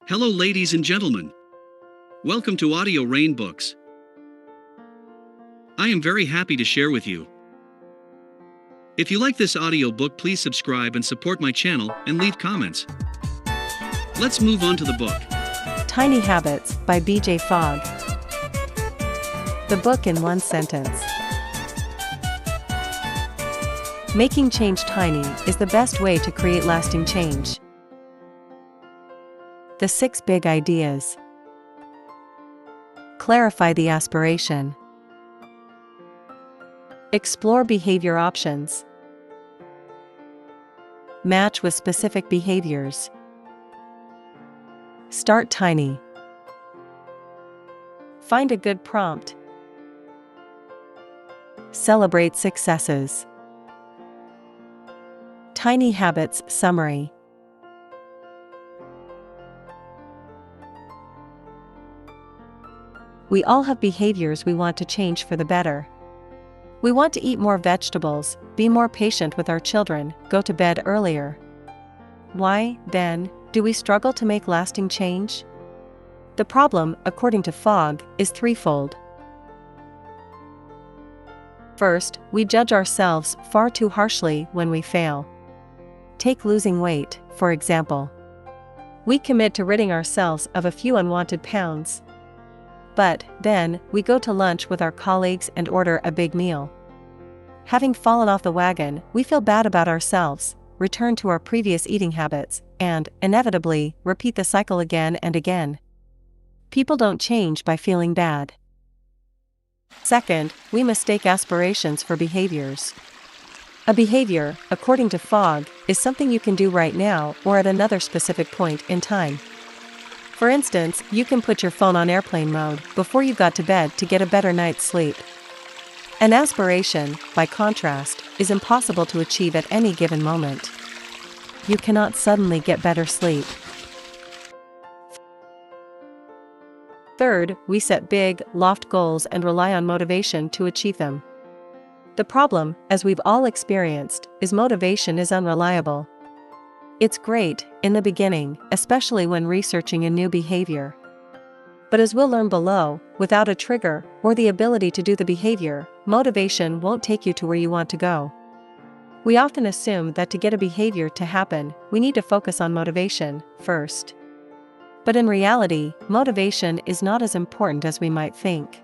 Hello, ladies and gentlemen. Welcome to Audio Rain Books. I am very happy to share with you. If you like this audio book, please subscribe and support my channel and leave comments. Let's move on to the book. Tiny Habits by B.J. Fogg. The book in one sentence. Making change tiny is the best way to create lasting change. The 6 big ideas. Clarify the aspiration. Explore behavior options. Match with specific behaviors. Start tiny. Find a good prompt. Celebrate successes. Tiny Habits Summary. We all have behaviors we want to change for the better. We want to eat more vegetables, be more patient with our children, go to bed earlier. Why, then, do we struggle to make lasting change? The problem, according to Fogg, is threefold. First, we judge ourselves far too harshly when we fail. Take losing weight, for example. We commit to ridding ourselves of a few unwanted pounds. But, then, we go to lunch with our colleagues and order a big meal. Having fallen off the wagon, we feel bad about ourselves, return to our previous eating habits, and, inevitably, repeat the cycle again and again. People don't change by feeling bad. Second, we mistake aspirations for behaviors. A behavior, according to Fogg, is something you can do right now or at another specific point in time. For instance, you can put your phone on airplane mode before you got to bed to get a better night's sleep. An aspiration, by contrast, is impossible to achieve at any given moment. You cannot suddenly get better sleep. Third, we set big, lofty goals and rely on motivation to achieve them. The problem, as we've all experienced, is motivation is unreliable. It's great, in the beginning, especially when researching a new behavior. But as we'll learn below, without a trigger, or the ability to do the behavior, motivation won't take you to where you want to go. We often assume that to get a behavior to happen, we need to focus on motivation first. But in reality, motivation is not as important as we might think.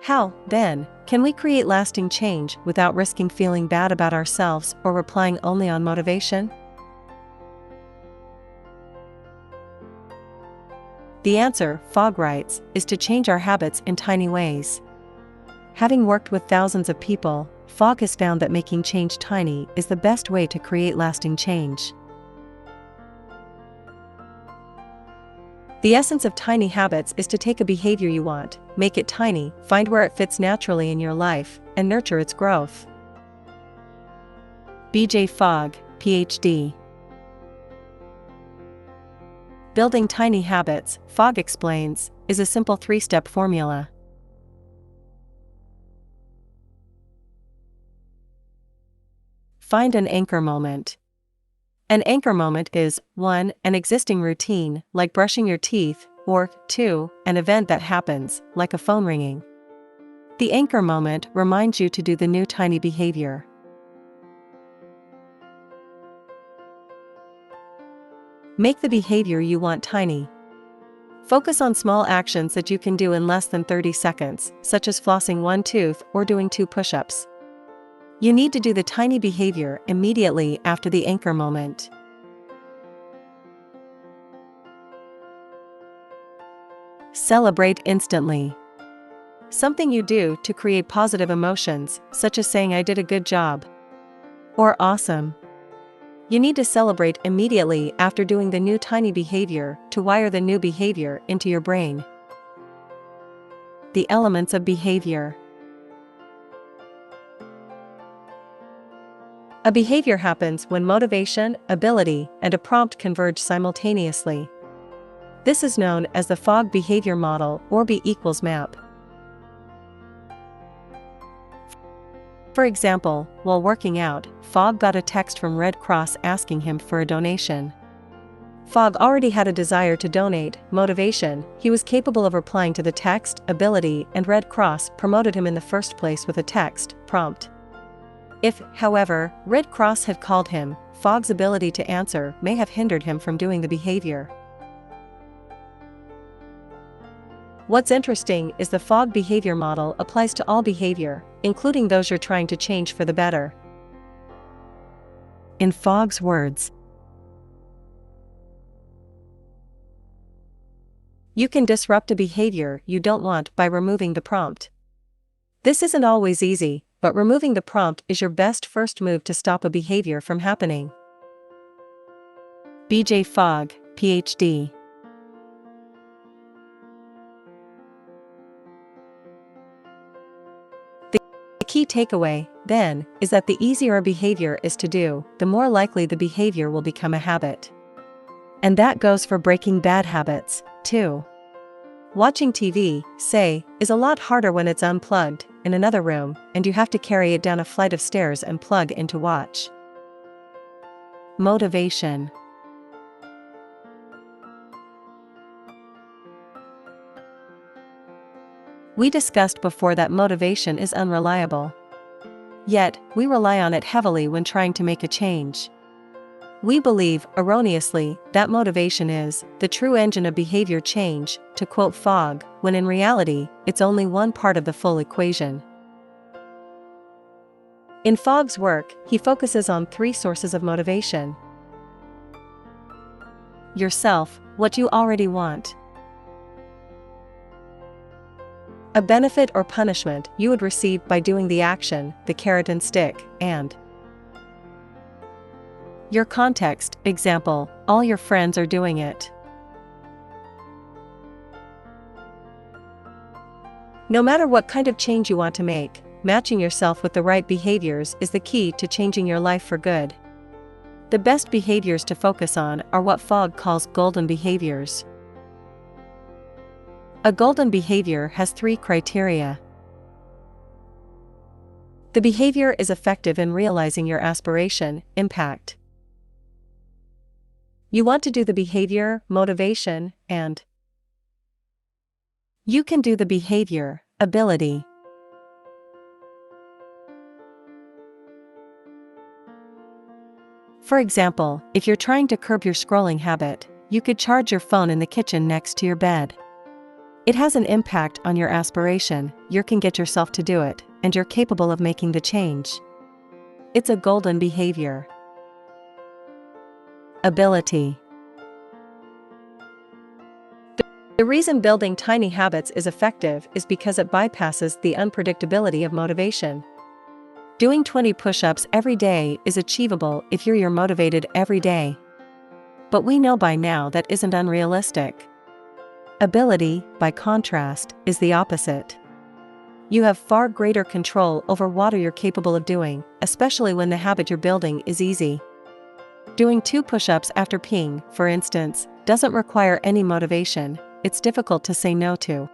How, then, can we create lasting change without risking feeling bad about ourselves or relying only on motivation? The answer, Fogg writes, is to change our habits in tiny ways. Having worked with thousands of people, Fogg has found that making change tiny is the best way to create lasting change. The essence of tiny habits is to take a behavior you want, make it tiny, find where it fits naturally in your life, and nurture its growth. B.J. Fogg, Ph.D. Building tiny habits, Fogg explains, is a simple 3-step formula. Find an anchor moment. An anchor moment is 1. An existing routine, like brushing your teeth, or 2. An event that happens, like a phone ringing. The anchor moment reminds you to do the new tiny behavior. Make the behavior you want tiny. Focus on small actions that you can do in less than 30 seconds, such as flossing one tooth or doing 2 push-ups. You need to do the tiny behavior immediately after the anchor moment. Celebrate instantly. Something you do to create positive emotions, such as saying "I did a good job" or "awesome." You need to celebrate immediately after doing the new tiny behavior to wire the new behavior into your brain. The elements of behavior. A behavior happens when motivation, ability, and a prompt converge simultaneously. This is known as the Fogg behavior model or B=map. For example, while working out, Fogg got a text from Red Cross asking him for a donation. Fogg already had a desire to donate, motivation, he was capable of replying to the text, ability, and Red Cross promoted him in the first place with a text, prompt. If, however, Red Cross had called him, Fogg's ability to answer may have hindered him from doing the behavior. What's interesting is the Fogg behavior model applies to all behavior, including those you're trying to change for the better. In Fogg's words, you can disrupt a behavior you don't want by removing the prompt. This isn't always easy, but removing the prompt is your best first move to stop a behavior from happening. B.J. Fogg, Ph.D. The key takeaway, then, is that the easier a behavior is to do, the more likely the behavior will become a habit. And that goes for breaking bad habits, too. Watching TV, say, is a lot harder when it's unplugged, in another room, and you have to carry it down a flight of stairs and plug in to watch. Motivation. We discussed before that motivation is unreliable. Yet, we rely on it heavily when trying to make a change. We believe, erroneously, that motivation is the true engine of behavior change, to quote Fogg, when in reality, it's only one part of the full equation. In Fogg's work, he focuses on three sources of motivation. Yourself, what you already want. A benefit or punishment you would receive by doing the action, the carrot and stick, and your context, example, all your friends are doing it. No matter what kind of change you want to make, matching yourself with the right behaviors is the key to changing your life for good. The best behaviors to focus on are what Fogg calls golden behaviors. A golden behavior has three criteria. The behavior is effective in realizing your aspiration, impact. You want to do the behavior, motivation, and you can do the behavior, ability. For example, if you're trying to curb your scrolling habit, you could charge your phone in the kitchen next to your bed. It has an impact on your aspiration, you can get yourself to do it, and you're capable of making the change. It's a golden behavior. Ability. The reason building tiny habits is effective is because it bypasses the unpredictability of motivation. Doing 20 push-ups every day is achievable if you're motivated every day. But we know by now that isn't unrealistic. Ability, by contrast, is the opposite. You have far greater control over what you're capable of doing, especially when the habit you're building is easy. Doing 2 push-ups after peeing, for instance, doesn't require any motivation, it's difficult to say no to.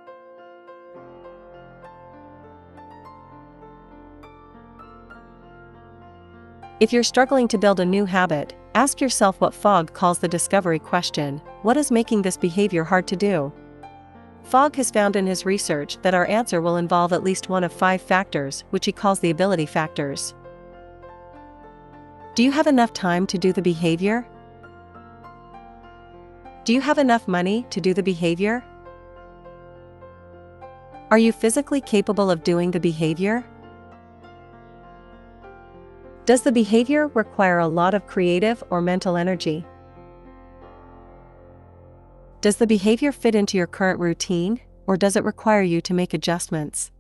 If you're struggling to build a new habit, ask yourself what Fogg calls the discovery question: what is making this behavior hard to do? Fogg has found in his research that our answer will involve at least one of 5 factors, which he calls the ability factors. Do you have enough time to do the behavior? Do you have enough money to do the behavior? Are you physically capable of doing the behavior? Does the behavior require a lot of creative or mental energy? Does the behavior fit into your current routine, or does it require you to make adjustments?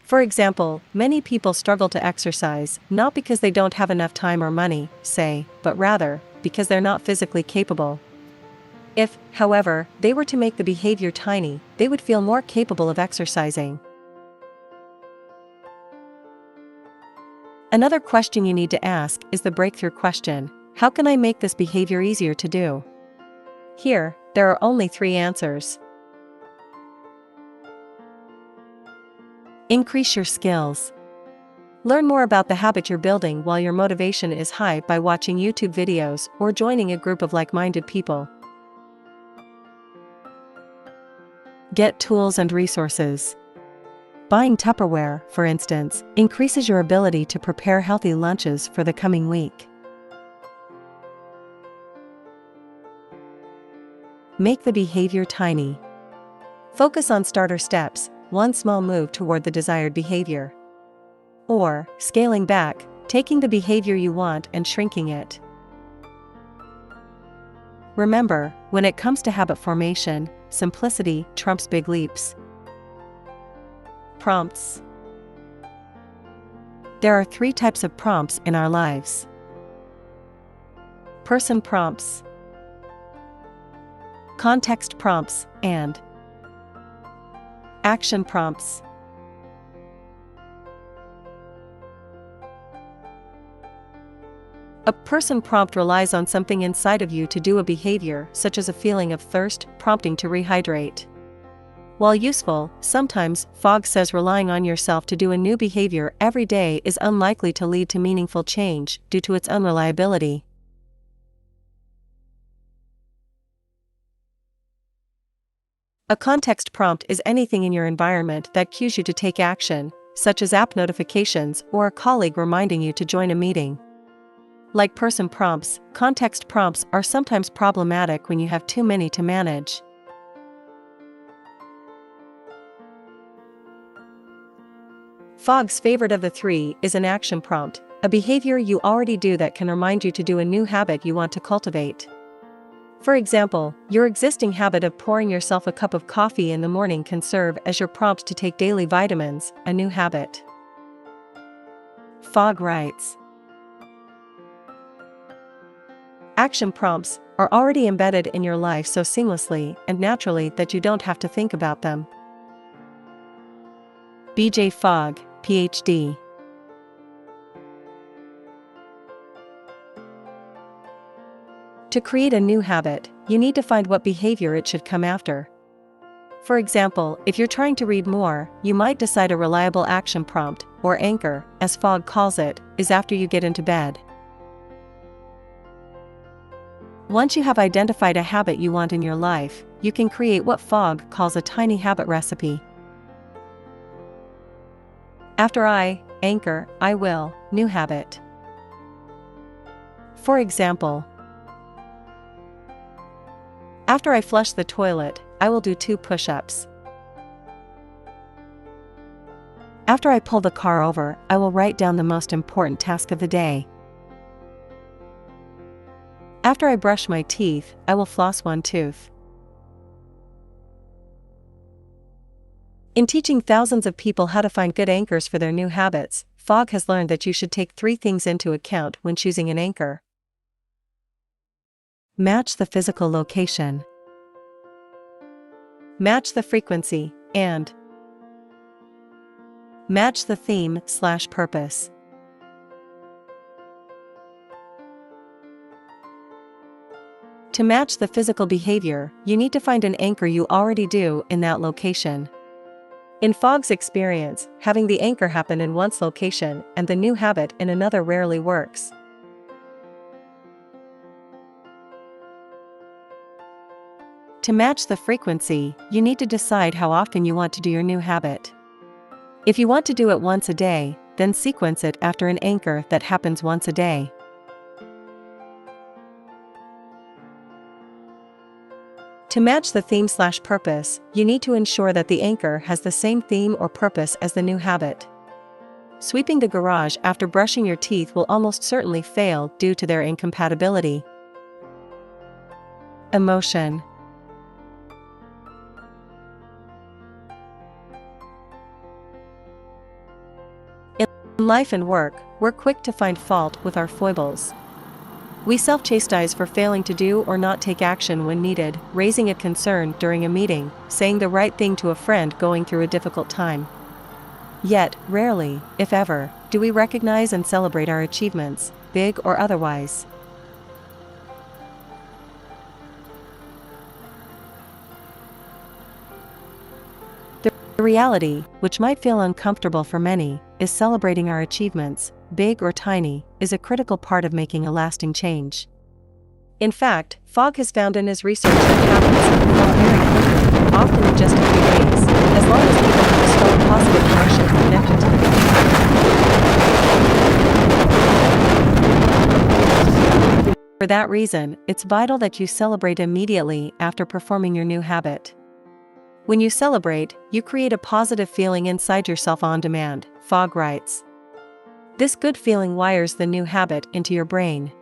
For example, many people struggle to exercise, not because they don't have enough time or money, say, but rather, because they're not physically capable. If, however, they were to make the behavior tiny, they would feel more capable of exercising. Another question you need to ask is the breakthrough question: how can I make this behavior easier to do? Here, there are only 3 answers. Increase your skills. Learn more about the habit you're building while your motivation is high by watching YouTube videos or joining a group of like-minded people. Get tools and resources. Buying Tupperware, for instance, increases your ability to prepare healthy lunches for the coming week. Make the behavior tiny. Focus on starter steps, one small move toward the desired behavior. Or, scaling back, taking the behavior you want and shrinking it. Remember, when it comes to habit formation, simplicity trumps big leaps. Prompts. There are 3 types of prompts in our lives. Person prompts, context prompts, and action prompts. A person prompt relies on something inside of you to do a behavior, such as a feeling of thirst, prompting to rehydrate. While useful, sometimes, Fogg says relying on yourself to do a new behavior every day is unlikely to lead to meaningful change due to its unreliability. A context prompt is anything in your environment that cues you to take action, such as app notifications or a colleague reminding you to join a meeting. Like person prompts, context prompts are sometimes problematic when you have too many to manage. Fogg's favorite of the 3 is an action prompt, a behavior you already do that can remind you to do a new habit you want to cultivate. For example, your existing habit of pouring yourself a cup of coffee in the morning can serve as your prompt to take daily vitamins, a new habit. Fogg writes, action prompts are already embedded in your life so seamlessly and naturally that you don't have to think about them. B.J. Fogg, Ph.D. To create a new habit, you need to find what behavior it should come after. For example, if you're trying to read more, you might decide a reliable action prompt, or anchor, as Fogg calls it, is after you get into bed. Once you have identified a habit you want in your life, you can create what Fogg calls a tiny habit recipe. After I anchor, I will, new habit. For example, after I flush the toilet, I will do 2 push-ups. After I pull the car over, I will write down the most important task of the day. After I brush my teeth, I will floss 1 tooth. In teaching thousands of people how to find good anchors for their new habits, Fogg has learned that you should take 3 things into account when choosing an anchor. Match the physical location. Match the frequency, and match the theme/purpose. To match the physical behavior, you need to find an anchor you already do in that location. In Fogg's experience, having the anchor happen in one's location and the new habit in another rarely works. To match the frequency, you need to decide how often you want to do your new habit. If you want to do it once a day, then sequence it after an anchor that happens once a day. To match the theme/purpose, you need to ensure that the anchor has the same theme or purpose as the new habit. Sweeping the garage after brushing your teeth will almost certainly fail due to their incompatibility. Emotion. In life and work, we're quick to find fault with our foibles. We self-chastise for failing to do or not take action when needed, raising a concern during a meeting, saying the right thing to a friend going through a difficult time. Yet, rarely, if ever, do we recognize and celebrate our achievements, big or otherwise. The reality, which might feel uncomfortable for many, is celebrating our achievements, big or tiny, is a critical part of making a lasting change. In fact, Fogg has found in his research that habits can form very quickly, often in just a few days, as long as people have a strong positive emotion connected to them. For that reason, it's vital that you celebrate immediately after performing your new habit. When you celebrate, you create a positive feeling inside yourself on demand, Fogg writes. This good feeling wires the new habit into your brain.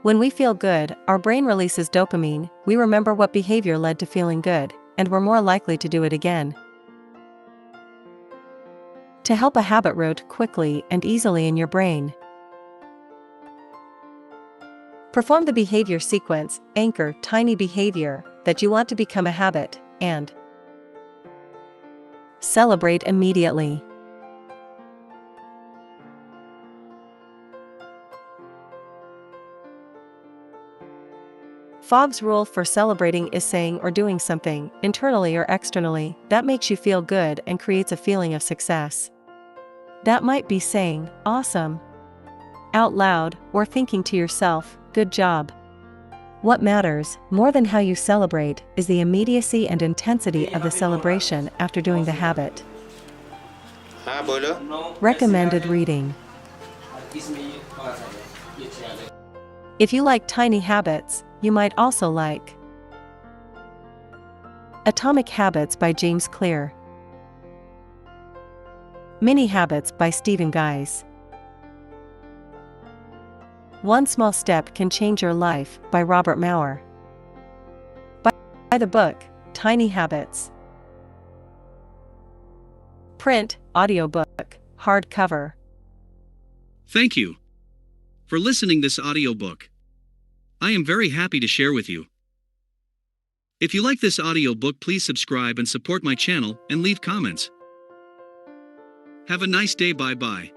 When we feel good, our brain releases dopamine, we remember what behavior led to feeling good, and we're more likely to do it again. To help a habit root quickly and easily in your brain, perform the behavior sequence, anchor tiny behavior that you want to become a habit, and celebrate immediately. Fogg's rule for celebrating is saying or doing something, internally or externally, that makes you feel good and creates a feeling of success. That might be saying, "Awesome," out loud, or thinking to yourself, "Good job." What matters, more than how you celebrate, is the immediacy and intensity of the celebration after doing the habit. Recommended reading. If you like tiny habits, you might also like Atomic Habits by James Clear, Mini Habits by Stephen Guise, One Small Step Can Change Your Life by Robert Maurer. Buy the book, Tiny Habits. Print, audiobook, hardcover. Thank you for listening this audiobook. I am very happy to share with you. If you like this audiobook, please subscribe and support my channel and leave comments. Have a nice day. Bye bye.